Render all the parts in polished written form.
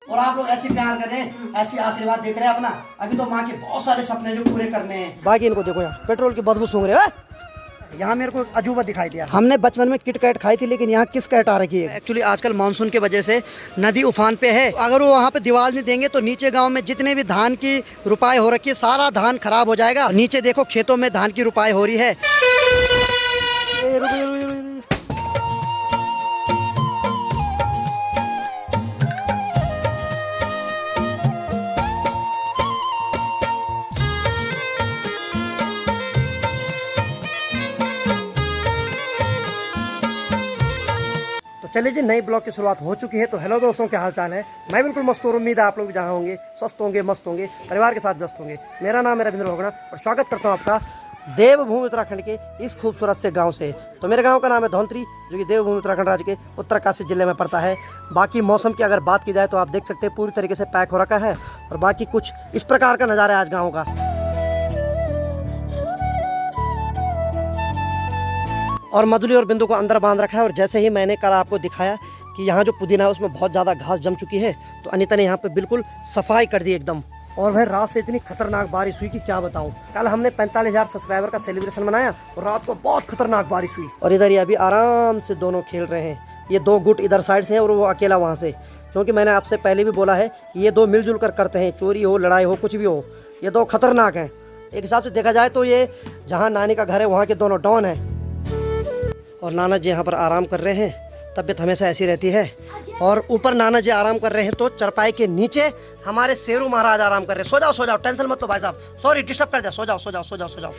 और आप लोग ऐसे प्यार करें, ऐसे आशीर्वाद देते रहे अपना। अभी तो माँ के बहुत सारे सपने जो पूरे करने हैं। बाकी इनको देखो यहाँ पेट्रोल की बदबू सूंघ रहे हो। यहाँ मेरे को अजूबा दिखाई दिया। हमने बचपन में किटकैट खाई थी, लेकिन यहाँ किस कैट आ रखी है। एक्चुअली आजकल मानसून की वजह से नदी उफान पे है। अगर वो वहाँ पे दीवार नहीं देंगे तो नीचे गांव में जितने भी धान की रुपाई हो रखी है, सारा धान खराब हो जाएगा। नीचे देखो खेतों में धान की रुपाई हो रही है। चलिए जी, नई ब्लॉग की शुरुआत हो चुकी है। तो हेलो दोस्तों, क्या हाल चाल है। मैं बिल्कुल मस्त हूँ। उम्मीद है आप लोग भी जहाँ होंगे स्वस्थ होंगे, मस्त होंगे, परिवार के साथ व्यस्त होंगे। मेरा नाम है रविंद्र भोगना और स्वागत करता हूँ आपका देवभूमि उत्तराखंड के इस खूबसूरत से गांव से। तो मेरे गांव का नाम है धौंतरी, जो कि देवभूमि उत्तराखंड राज्य के उत्तरकाशी जिले में पड़ता है। बाकी मौसम की अगर बात की जाए तो आप देख सकते हैं पूरी तरीके से पैक हो रखा है। और बाकी कुछ इस प्रकार का नज़ारा है आज गाँव का। और मधुली और बिंदु को अंदर बांध रखा है। और जैसे ही मैंने कल आपको दिखाया कि यहाँ जो पुदीना है उसमें बहुत ज़्यादा घास जम चुकी है, तो अनीता ने यहाँ पे बिल्कुल सफाई कर दी एकदम। और भाई रात से इतनी खतरनाक बारिश हुई कि क्या बताऊँ। कल हमने 45,000 सब्सक्राइबर का सेलिब्रेशन मनाया और रात को बहुत खतरनाक बारिश हुई। और इधर ये अभी आराम से दोनों खेल रहे हैं। ये दो गुट इधर साइड से है और वो अकेला वहाँ से। क्योंकि मैंने आपसे पहले भी बोला है कि ये दो मिलजुल कर करते हैं, चोरी हो, लड़ाई हो, कुछ भी हो, ये दो खतरनाक हैं। एक हिसाब से देखा जाए तो ये जहाँ नानी का घर है वहाँ के दोनों डॉन हैं। और नाना जी यहाँ पर आराम कर रहे हैं। तबीयत हमेशा ऐसी रहती है। और ऊपर नाना जी आराम कर रहे हैं तो चरपाई के नीचे हमारे शेरू महाराज आराम कर रहे हैं। सो जाओ, टेंशन मत लो भाई साहब, सॉरी डिस्टर्ब कर दिया। सो जाओ।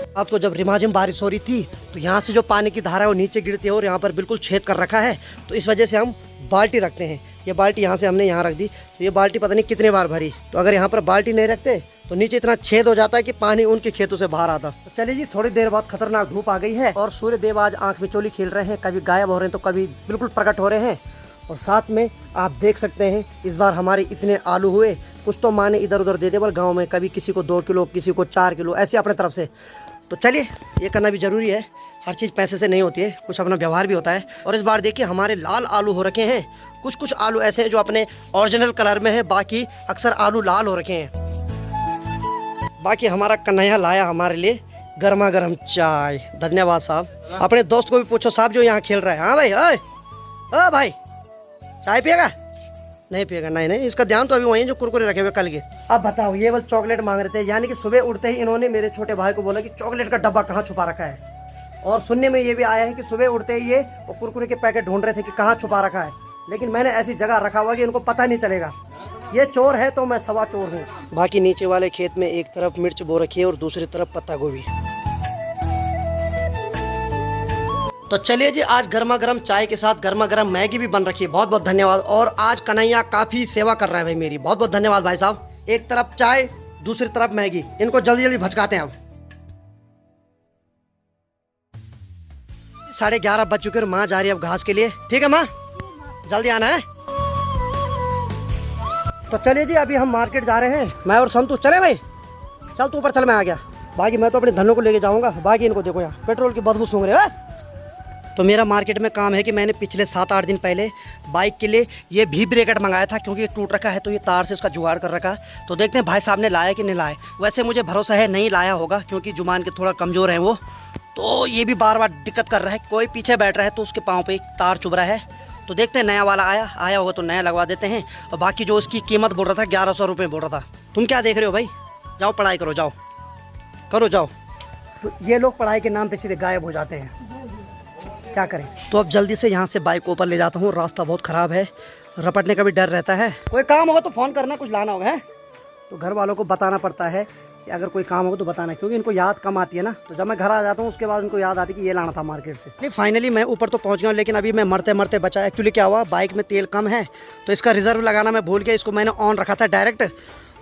रात को जब रिमझिम बारिश हो रही थी तो यहाँ से जो पानी की धारा है वो नीचे गिरती है और यहाँ पर बिल्कुल छेद कर रखा है। तो इस वजह से हम बाल्टी रखते हैं। ये बाल्टी यहाँ से हमने यहाँ रख दी, तो ये बाल्टी पता नहीं कितने बार भरी। तो अगर यहाँ पर बाल्टी नहीं रखते तो नीचे इतना छेद हो जाता है कि पानी उनके खेतों से बाहर आता। तो चलिए जी, थोड़ी देर बाद खतरनाक धूप आ गई है और सूर्य देव आज आंख मिचौली खेल रहे हैं। कभी गायब हो रहे हैं तो कभी बिल्कुल प्रकट हो रहे हैं। और साथ में आप देख सकते हैं इस बार हमारे इतने आलू हुए। कुछ तो माँ ने इधर उधर दे दे बल गाँव में, कभी किसी को 2 किलो, किसी को 4 किलो, ऐसे अपने तरफ से। तो चलिए, ये करना भी जरूरी है। हर चीज़ पैसे से नहीं होती है, कुछ अपना व्यवहार भी होता है। और इस बार देखिए हमारे लाल आलू हो रखे हैं। कुछ आलू ऐसे हैं जो अपने ओरिजिनल कलर में है, बाकी अक्सर आलू लाल हो रखे हैं। बाकी हमारा कन्हैया लाया हमारे लिए गर्मा गर्म चाय। धन्यवाद साहब। अपने दोस्त को भी पूछो साहब जो यहाँ खेल रहा है। हाँ भाई, ओ भाई, चाय पिएगा? नहीं पिएगा? नहीं, इसका ध्यान तो अभी वही है जो कुरकुरे रखे हुए कल के। अब बताओ, ये बस चॉकलेट मांग रहे थे। यानी कि सुबह उठते ही इन्होंने मेरे छोटे भाई को बोला कि चॉकलेट का डब्बा कहाँ छुपा रखा है। और सुनने में ये भी आया है कि सुबह उठते ही ये वो कुरकुरे के पैकेट ढूंढ रहे थे कि कहाँ छुपा रखा है। लेकिन मैंने ऐसी जगह रखा हुआ कि इनको पता नहीं चलेगा। ये चोर है तो मैं सवा चोर हूँ। बाकी नीचे वाले खेत में एक तरफ मिर्च बो रखी है और दूसरी तरफ पत्ता गोभी। तो चलिए जी, आज गर्मा गर्म चाय के साथ गर्मा गर्म मैगी भी बन रखी है। बहुत बहुत धन्यवाद। और आज कन्हैया काफी सेवा कर रहा है भाई मेरी। बहुत बहुत धन्यवाद भाई साहब। एक तरफ चाय, दूसरी तरफ मैगी। इनको जल्दी जल्दी भचकाते हैं अब। 11:30 बज चुके और माँ जा रही है अब घास के लिए। ठीक है माँ, जल्दी आना है। तो चलिए जी, अभी हम मार्केट जा रहे हैं, मैं और संतू। चले भाई, चल तू ऊपर चल, मैं आ गया। बाकी मैं तो अपने धनों को लेके जाऊंगा। बाकी इनको देखो यहाँ पेट्रोल की बदबू सूंघ रहे हैं। तो मेरा मार्केट में काम है कि मैंने पिछले 7-8 दिन पहले बाइक के लिए ये भी ब्रेकेट मंगाया था, क्योंकि ये टूट रखा है तो ये तार से उसका जुगाड़ कर रखा है। तो देखते हैं भाई साहब ने लाया कि नहीं लाया। वैसे मुझे भरोसा है नहीं लाया होगा, क्योंकि जुबान के थोड़ा कमज़ोर हैं वो। तो ये भी बार बार दिक्कत कर रहा है। कोई पीछे बैठ रहा है तो उसके पाँव पे तार चुभ रहा है। तो देखते हैं, नया वाला आया होगा तो नया लगवा देते हैं। और बाकी जो उसकी कीमत बोल रहा था 1100 रुपये बोल रहा था। तुम क्या देख रहे हो भाई? जाओ पढ़ाई करो, जाओ। तो ये लोग पढ़ाई के नाम पे सीधे गायब हो जाते हैं, क्या करें। तो अब जल्दी से यहाँ से बाइक को ऊपर ले जाता हूँ। रास्ता बहुत ख़राब है, रपटने का भी डर रहता है। कोई काम होगा तो फ़ोन करना, कुछ लाना होगा है तो घर वालों को बताना पड़ता है कि अगर कोई काम होगा तो बताना, क्योंकि इनको याद कम आती है ना। तो जब मैं घर आ जाता हूँ उसके बाद उनको याद आती है कि ये लाना था मार्केट से। नहीं, फाइनली मैं ऊपर तो पहुँच गया हूँ, लेकिन अभी मैं मरते मरते बचा। एक्चुअली क्या हुआ, बाइक में तेल कम है तो इसका रिजर्व लगाना मैं भूल गया। इसको मैंने ऑन रखा था डायरेक्ट।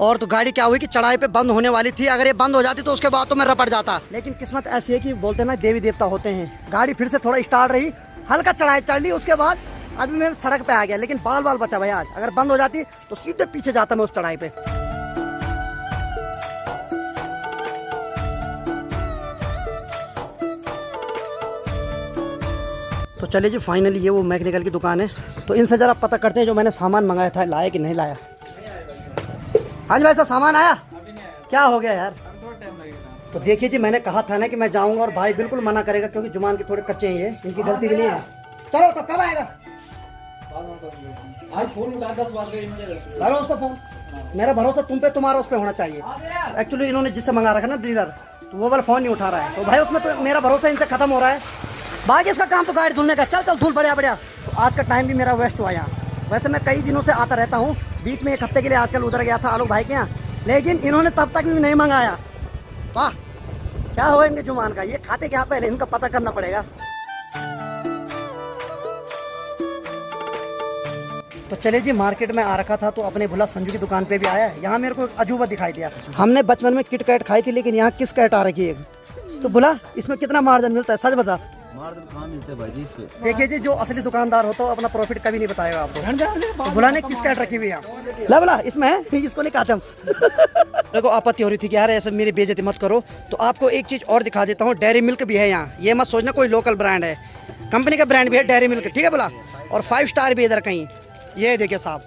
और तो गाड़ी क्या हुई कि चढ़ाई पे बंद होने वाली थी। अगर ये बंद हो जाती तो उसके बाद तो मैं रपट जाता। लेकिन किस्मत ऐसी है कि बोलते ना देवी देवता होते हैं। गाड़ी फिर से थोड़ा स्टार्ट रही, हल्का चढ़ाई चढ़ ली, उसके बाद अभी मैं सड़क पे आ गया। लेकिन बाल बाल बचा भाई आज। अगर बंद हो जाती तो सीधे पीछे जाता मैं उस चढ़ाई पे। तो चलिए जी फाइनली ये वो मैकेनिकल की दुकान है, तो इनसे ज़रा पता करते हैं जो मैंने सामान मंगाया था लाया कि नहीं लाया। हाँ जी भाई साहब, सामान आया? क्या हो गया यार? तो देखिए जी, मैंने कहा था ना कि मैं जाऊंगा और भाई बिल्कुल मना करेगा क्योंकि जुबान के थोड़े कच्चे हैं ये, इनकी गलती भी नहीं है। चलो तो कब आएगा? आज फोन उठा 10 बार करो उसको फोन। मेरा भरोसा तुम पे, तुम्हारा उस पे होना चाहिए। एक्चुअली इन्होंने जिससे मंगा रखा ना डीलर, तो वो वाला फोन नहीं उठा रहा है, तो भाई उसमें तो मेरा भरोसा इनसे खत्म हो रहा है। बाकी इसका काम तो गाड़ी धुलने का। चल चल धुल, बढ़िया बढ़िया। तो आज का टाइम भी मेरा वेस्ट हुआ यहाँ। वैसे मैं कई दिनों से आता रहता हूँ, बीच में एक हफ्ते के लिए आजकल उधर गया था आलोक भाई के यहाँ, लेकिन इन्होंने तब तक भी नहीं मंगाया। वाह, क्या हो इनके जुबान का, ये खाते क्या पहले इनका पता करना पड़ेगा। तो चले जी, मार्केट में आ रखा था तो अपने भुला संजू की दुकान पे भी आया है। यहाँ मेरे को अजूबा दिखाई दिया। हमने बचपन में किट कैट खाई थी, लेकिन यहाँ किस कैट आ रखी है। तो भुला, इसमें कितना मार्जिन मिलता है, सच बता। मार्जिन कहाँ मिलते हैं भाई जी इस पे? देखिए जी, जो असली दुकानदार होता है अपना प्रॉफिट कभी नहीं बताएगा आपको। तो भुला ने किस कैट रखी हुई है यहाँ? ला भुला, इसमें है, इसको नहीं खाते हम। देखो आपत्ति हो रही थी कि यार ऐसे मेरी बेइज्जती मत करो, तो आपको एक चीज और दिखा देता हूँ। डेयरी मिल्क भी है यहाँ, ये मत सोचना कोई लोकल ब्रांड है, कंपनी का ब्रांड भी है डेयरी मिल्क, ठीक है भुला। और 5 स्टार भी इधर कहीं, ये देखिए साहब।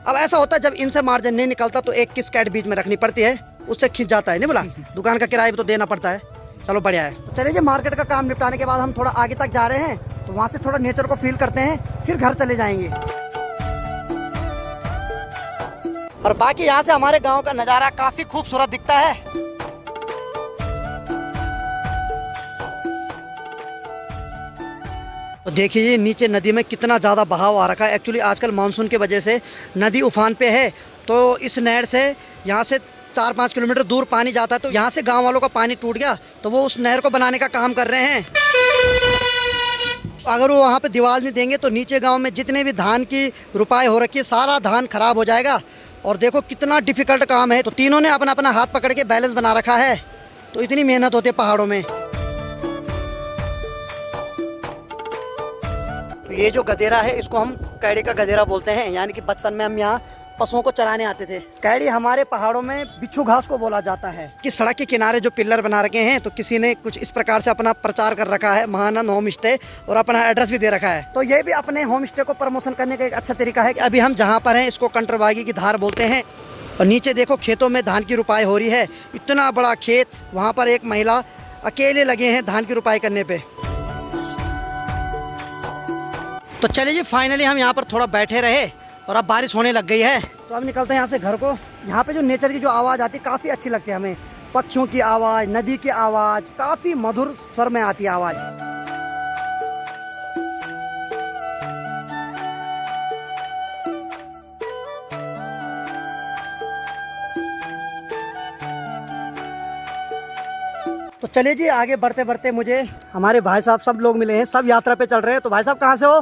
अब ऐसा होता है जब इनसे मार्जिन नहीं निकलता तो एक किस कैट बीच में रखनी पड़ती है, उससे खींच जाता है, नहीं बोला। दुकान का किराया भी तो देना पड़ता है। चलो बढ़िया है। तो चलिए जी, मार्केट का काम निपटाने के बाद हम थोड़ा आगे तक जा रहे हैं, तो वहाँ से थोड़ा नेचर को फील करते हैं, फिर घर चले जाएंगे। और बाकी यहाँ से हमारे गांव का नज़ारा काफी खूबसूरत दिखता है। तो देखिए ये नीचे नदी में कितना ज़्यादा बहाव आ रखा है। एक्चुअली आजकल मानसून की वजह से नदी उफान पे है, तो इस नहर से यहाँ से 4-5 किलोमीटर दूर पानी जाता है, तो यहाँ से गांव वालों का पानी टूट गया, तो वो उस नहर को बनाने का काम कर रहे हैं। अगर वो वहाँ पे दीवार नहीं देंगे तो नीचे गांव में जितने भी धान की रुपाई हो रखी है, सारा धान खराब हो जाएगा। और देखो कितना डिफिकल्ट काम है। तो तीनों ने अपना अपना हाथ पकड़ के बैलेंस बना रखा है, तो इतनी मेहनत होती है पहाड़ों में। तो ये जो गधेरा है इसको हम कैड़ी का गधेरा बोलते हैं, यानी कि बचपन में हम यहाँ पशुओं को चराने आते थे। कैड़ी हमारे पहाड़ों में बिच्छू घास को बोला जाता है। कि सड़क के किनारे जो पिल्लर बना रखे हैं, तो किसी ने कुछ इस प्रकार से अपना प्रचार कर रखा है, महानंद होम स्टे, और अपना एड्रेस भी दे रखा है। तो ये भी अपने होम स्टे को प्रमोशन करने का एक अच्छा तरीका है। कि अभी हम जहाँ पर हैं इसको कंटरबागी की धार बोलते हैं। और नीचे देखो खेतों में धान की रुपाई हो रही है, इतना बड़ा खेत, वहाँ पर एक महिला अकेले लगे हैं धान की रुपाई करने पे। तो चलिए जी, फाइनली हम यहाँ पर थोड़ा बैठे रहे और अब बारिश होने लग गई है, तो अब निकलते हैं यहाँ से घर को। यहाँ पे जो नेचर की जो आवाज़ आती है काफ़ी अच्छी लगती है हमें। पक्षियों की आवाज़, नदी की आवाज़, काफ़ी मधुर स्वर में आती है आवाज़। तो चलिए जी, आगे बढ़ते बढ़ते मुझे हमारे भाई साहब सब लोग मिले हैं, सब यात्रा पे चल रहे हैं। तो भाई साहब कहाँ से हो?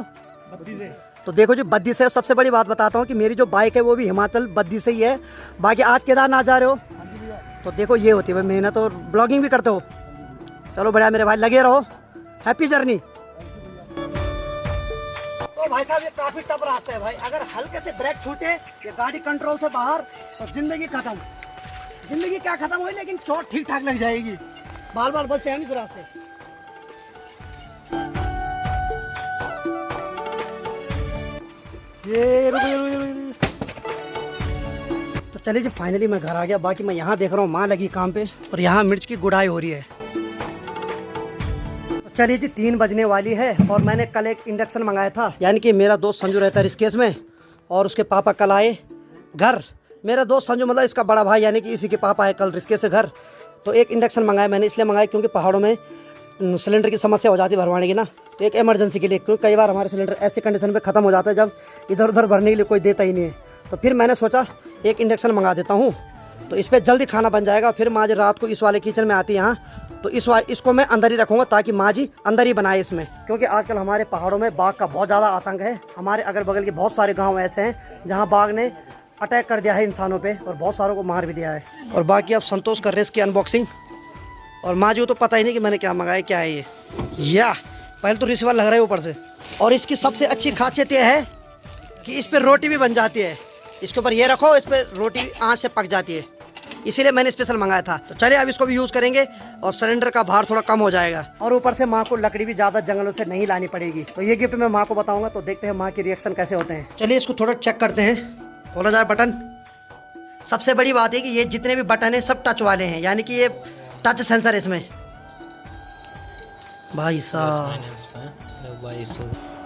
बत्ती से। तो देखो जी, बद्दी से। सबसे बड़ी बात बताता हूँ कि मेरी जो बाइक है वो भी हिमाचल बद्दी से ही है। बाकी आज केदारनाथ जा रहे हो, तो देखो ये होती है भाई मेहनत, और ब्लॉगिंग भी करते हो। चलो बढ़िया मेरे भाई, लगे रहो, हैप्पी जर्नी। तो भाई साहब ये काफी टफ रास्ता है भाई, अगर हल्के से ब्रेक छूटे या गाड़ी कंट्रोल से बाहर तो जिंदगी खत्म। जिंदगी क्या खत्म हुई, लेकिन चोट ठीक ठाक लग जाएगी। बार बार बचते हैं हम इस रास्ते। ये रुको। तो चलिए जी, फाइनली मैं घर आ गया। बाकी मैं यहाँ देख रहा हूँ माँ लगी काम पे, और यहाँ मिर्च की गुड़ाई हो रही है। तो चलिए जी, 3 बजने वाली है, और मैंने कल एक इंडक्शन मंगाया था। यानी कि मेरा दोस्त संजू रहता है ऋषिकेश में, और उसके पापा कल आए घर। मेरा दोस्त संजू मतलब इसका बड़ा भाई, यानी कि इसी के पापा आए कल ऋषिकेश से घर। तो एक इंडक्शन मंगाया मैंने, इसलिए मंगाया क्योंकि पहाड़ों में सिलेंडर की समस्या हो जाती है भरवाने की ना, तो एक इमरजेंसी के लिए, क्योंकि कई बार हमारे सिलेंडर ऐसे कंडीशन पे ख़त्म हो जाता है जब इधर उधर भरने के लिए कोई देता ही नहीं है। तो फिर मैंने सोचा एक इंडक्शन मंगा देता हूँ, तो इस पर जल्दी खाना बन जाएगा। फिर माँ जी रात को इस वाले किचन में आती है यहाँ, तो इसको मैं अंदर ही रखूँगा ताकि माँ जी अंदर ही बनाए इसमें। क्योंकि आजकल हमारे पहाड़ों में बाघ का बहुत ज़्यादा आतंक है। हमारे अगल बगल के बहुत सारे गाँव ऐसे हैं जहाँ बाघ ने अटैक कर दिया है इंसानों पे, और बहुत सारों को मार भी दिया है। और बाकी अब संतोष कर रहे हैं इसकी अनबॉक्सिंग, और माँ जी को तो पता ही नहीं कि मैंने क्या मंगाया, क्या है ये। या पहले तो रिश्वत लग रहा है ऊपर से। और इसकी सबसे अच्छी खासियत यह है कि इस पर रोटी भी बन जाती है। इसके ऊपर ये रखो, इस पर रोटी आँच से पक जाती है। इसीलिए मैंने स्पेशल मंगाया था। तो चलिए अब इसको भी यूज़ करेंगे और सिलेंडर का भार थोड़ा कम हो जाएगा। और ऊपर से माँ को लकड़ी भी ज़्यादा जंगलों से नहीं लानी पड़ेगी। तो ये गिफ्ट मैं माँ को बताऊंगा, तो देखते हैं माँ के रिएक्शन कैसे होते हैं। चलिए इसको थोड़ा चेक करते हैं, खोला जाए बटन। सबसे बड़ी बात है कि ये जितने भी बटन हैं सब टच वाले हैं, यानी कि ये टच सेंसर इसमें। भाई साहब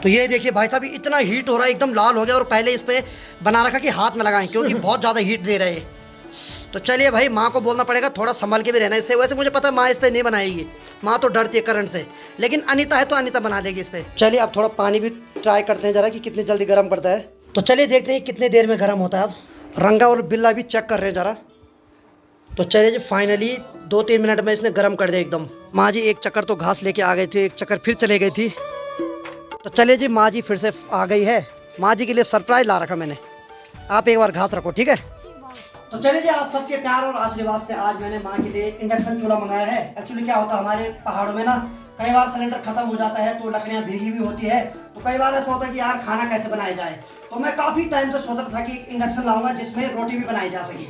तो ये देखिए भाई साहब, इतना हीट हो रहा है, एकदम लाल हो गया। और पहले इस पे बना रखा कि हाथ में लगाएं, क्योंकि बहुत ज़्यादा हीट दे रहे हैं। तो चलिए भाई, माँ को बोलना पड़ेगा थोड़ा संभल के भी रहना इससे। वैसे मुझे पता है माँ इस पे नहीं बनाएगी, माँ तो डरती है करंट से, लेकिन अनीता है तो अनीता बना लेगी इस पे। चलिए अब थोड़ा पानी भी ट्राई करते हैं जरा कि कितनी जल्दी गर्म करता है। तो चलिए देखते हैं कितने देर में गर्म होता है। अब रंगा और बिल्ला भी चेक कर रहे हैं जरा। तो चलिए जी, फाइनली 2-3 मिनट में इसने गर्म कर दिया एकदम। माँ जी एक चक्कर तो घास लेके आ गई थी, एक चक्कर फिर चले गई थी। तो चलिए जी, माँ जी फिर से आ गई है। माँ जी के लिए सरप्राइज ला रखा मैंने, आप एक बार घास रखो, ठीक है। तो चलिए जी, आप सबके प्यार और आशीर्वाद से आज मैंने माँ के लिए इंडक्शन चूल्हा मंगाया है। एक्चुअली क्या होता है, हमारे पहाड़ों में ना कई बार सिलेंडर खत्म हो जाता है तो लकड़ियाँ भीगी भी होती है। तो कई बार ऐसा होता है कि यार खाना कैसे बनाया जाए। तो मैं काफ़ी टाइम से सोच रहा था कि इंडक्शन लाऊंगा जिसमें रोटी भी बनाई जा सके।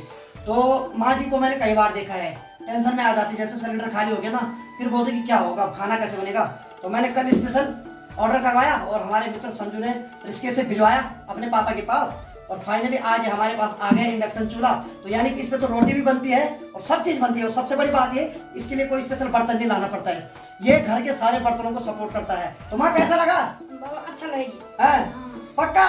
तो माँ जी को मैंने कई बार देखा है, टेंशन में आ जाती, जैसे सिलेंडर खाली हो गया ना, फिर बोलते कि क्या होगा, अब खाना कैसे बनेगा। तो मैंने कल स्पेशल ऑर्डर करवाया और हमारे मित्र संजू ने रिश्ते से भिजवाया अपने पापा के पास, और फाइनली आज हमारे पास आ गया इंडक्शन चूल्हा। तो यानी कि इसमें तो रोटी भी बनती है और सब चीज बनती है। और सबसे बड़ी बात ये, इसके लिए कोई स्पेशल बर्तन नहीं लाना पड़ता है, ये घर के सारे बर्तनों को सपोर्ट करता है। तो माँ कैसा लगा? बाबा अच्छा लगेगी। पक्का?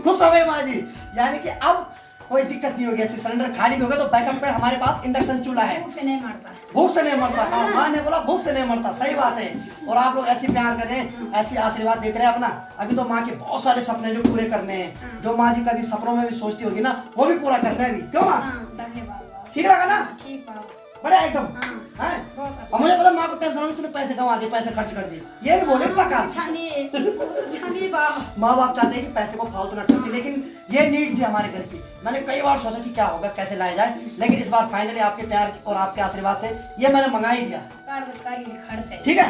खुश हो गए माँ जी, यानी कि अब कोई दिक्कत नहीं होगी। ऐसे सिलेंडर खाली भी होगा तो बैकअप पे हमारे पास इंडक्शन चूल्हा है। भूख से नहीं मरता। भूख से नहीं मरता। हाँ, माँ ने बोला भूख से नहीं मरता, सही बात है। और आप लोग ऐसे प्यार करें, ऐसी आशीर्वाद देते रहे अपना। अभी तो माँ के बहुत सारे सपने जो पूरे करने हैं, जो माँ जी कभी सपनों में भी सोचती होगी ना, वो भी पूरा करना है भी। क्यों माँ? धन्यवाद। ठीक लगा ना? ठीक है। बढ़िया एकदम है। और मुझे पता माँ को टेंशन होगी, तूने पैसे कमा दिए, पैसे खर्च कर दिए, ये भी बोले पक्का। माँ बाप चाहते हैं कि पैसे को फालतू ना खर्चे, लेकिन ये नीड थी हमारे घर की। मैंने कई बार सोचा कि क्या होगा, कैसे लाया जाए, लेकिन इस बार फाइनली आपके प्यार और आपके आशीर्वाद से ये मैंने मंगा ही दिया। खर्च ठीक है।